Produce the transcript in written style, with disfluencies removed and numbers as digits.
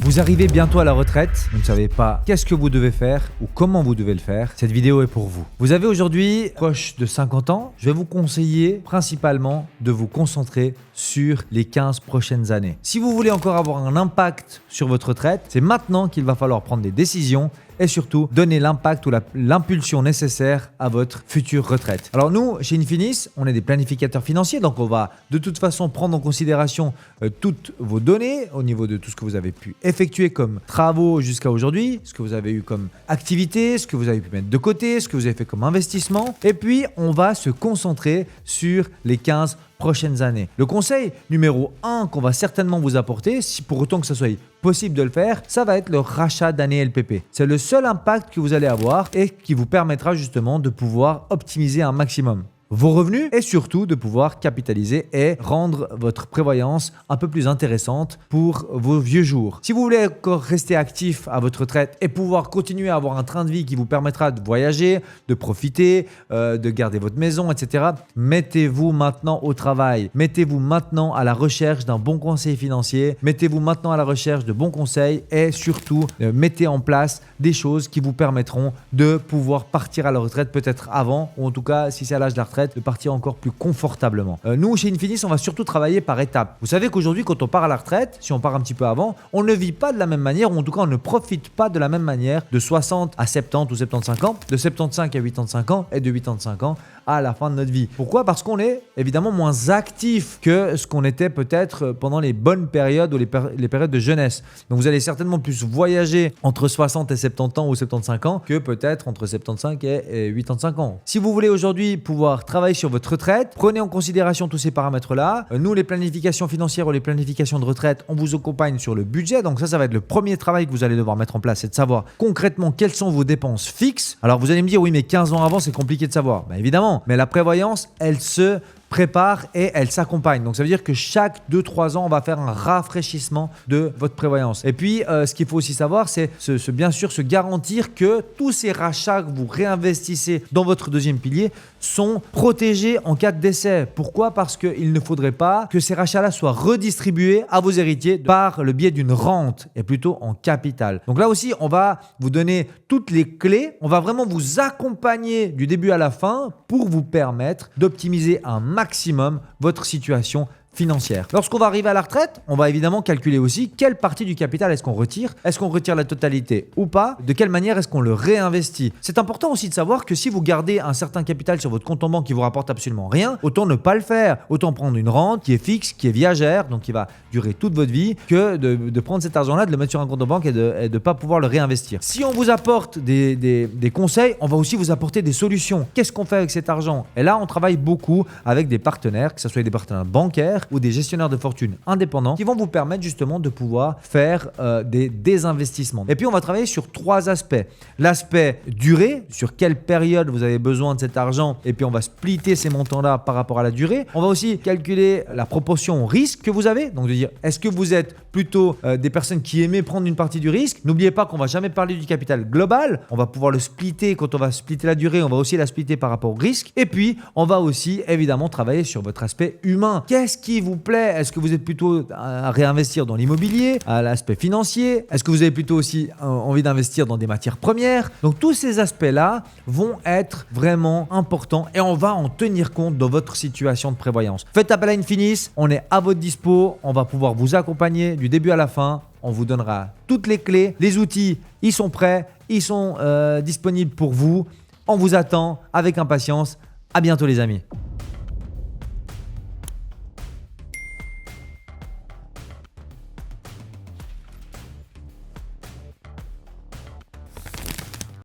Vous arrivez bientôt à la retraite, vous ne savez pas qu'est-ce que vous devez faire ou comment vous devez le faire. Cette vidéo est pour vous. Vous avez aujourd'hui proche de 50 ans. Je vais vous conseiller principalement de vous concentrer sur les 15 prochaines années. Si vous voulez encore avoir un impact sur votre retraite, c'est maintenant qu'il va falloir prendre des décisions et surtout donner l'impact ou l'impulsion nécessaire à votre future retraite. Alors nous, chez Infinis, on est des planificateurs financiers, donc on va de toute façon prendre en considération toutes vos données au niveau de tout ce que vous avez pu effectuer comme travaux jusqu'à aujourd'hui, ce que vous avez eu comme activité, ce que vous avez pu mettre de côté, ce que vous avez fait comme investissement. Et puis, on va se concentrer sur les 15 prochaines années. Le conseil numéro 1 qu'on va certainement vous apporter, si pour autant que ça soit possible de le faire, ça va être le rachat d'années LPP. C'est le seul impact que vous allez avoir et qui vous permettra justement de pouvoir optimiser un maximum vos revenus et surtout de pouvoir capitaliser et rendre votre prévoyance un peu plus intéressante pour vos vieux jours. Si vous voulez encore rester actif à votre retraite et pouvoir continuer à avoir un train de vie qui vous permettra de voyager, de profiter, de garder votre maison, etc., mettez-vous maintenant au travail. Mettez-vous maintenant à la recherche d'un bon conseiller financier. Mettez-vous maintenant à la recherche de bons conseils et surtout mettez en place des choses qui vous permettront de pouvoir partir à la retraite peut-être avant ou en tout cas si c'est à l'âge de la retraite, de partir encore plus confortablement. Nous, chez Infinis, on va surtout travailler par étapes. Vous savez qu'aujourd'hui, quand on part à la retraite, si on part un petit peu avant, on ne vit pas de la même manière, ou en tout cas, on ne profite pas de la même manière de 60 à 70 ou 75 ans, de 75 à 85 ans et de 85 ans à la fin de notre vie. Pourquoi ? Parce qu'on est évidemment moins actif que ce qu'on était peut-être pendant les bonnes périodes ou les périodes de jeunesse. Donc, vous allez certainement plus voyager entre 60 et 70 ans ou 75 ans que peut-être entre 75 et 85 ans. Si vous voulez aujourd'hui pouvoir travailler sur votre retraite, prenez en considération tous ces paramètres-là. Nous, les planifications financières ou les planifications de retraite, on vous accompagne sur le budget. Donc ça va être le premier travail que vous allez devoir mettre en place, c'est de savoir concrètement quelles sont vos dépenses fixes. Alors vous allez me dire, oui, mais 15 ans avant, c'est compliqué de savoir. Ben, évidemment, mais la prévoyance, elle se prépare et elle s'accompagne. Donc ça veut dire que chaque 2-3 ans, on va faire un rafraîchissement de votre prévoyance. Et puis, ce qu'il faut aussi savoir, c'est bien sûr se garantir que tous ces rachats que vous réinvestissez dans votre deuxième pilier sont protégés en cas de décès. Pourquoi ? Parce qu'il ne faudrait pas que ces rachats-là soient redistribués à vos héritiers par le biais d'une rente et plutôt en capital. Donc là aussi, on va vous donner toutes les clés. On va vraiment vous accompagner du début à la fin pour vous permettre d'optimiser un maximum votre situation financière. Lorsqu'on va arriver à la retraite, on va évidemment calculer aussi quelle partie du capital est-ce qu'on retire. Est-ce qu'on retire la totalité ou pas ? De quelle manière est-ce qu'on le réinvestit ? C'est important aussi de savoir que si vous gardez un certain capital sur votre compte en banque qui vous rapporte absolument rien, autant ne pas le faire. Autant prendre une rente qui est fixe, qui est viagère, donc qui va durer toute votre vie, que de prendre cet argent-là, de le mettre sur un compte en banque et de ne pas pouvoir le réinvestir. Si on vous apporte des conseils, on va aussi vous apporter des solutions. Qu'est-ce qu'on fait avec cet argent ? Et là, on travaille beaucoup avec des partenaires, que ce soit des partenaires bancaires ou des gestionnaires de fortune indépendants qui vont vous permettre justement de pouvoir faire des désinvestissements. Et puis, on va travailler sur 3 aspects. L'aspect durée, sur quelle période vous avez besoin de cet argent et puis on va splitter ces montants-là par rapport à la durée. On va aussi calculer la proportion risque que vous avez. Donc, de dire, est-ce que vous êtes plutôt des personnes qui aiment prendre une partie du risque ? N'oubliez pas qu'on va jamais parler du capital global. On va pouvoir le splitter. Quand on va splitter la durée, on va aussi la splitter par rapport au risque. Et puis, on va aussi évidemment travailler sur votre aspect humain. Qu'est-ce qui vous plaît ? Est-ce que vous êtes plutôt à réinvestir dans l'immobilier, à l'aspect financier ? Est-ce que vous avez plutôt aussi envie d'investir dans des matières premières ? Donc tous ces aspects-là vont être vraiment importants et on va en tenir compte dans votre situation de prévoyance. Faites appel à Infinis, on est à votre dispo, on va pouvoir vous accompagner du début à la fin. On vous donnera toutes les clés, les outils, ils sont prêts, ils sont disponibles pour vous. On vous attend avec impatience. À bientôt les amis.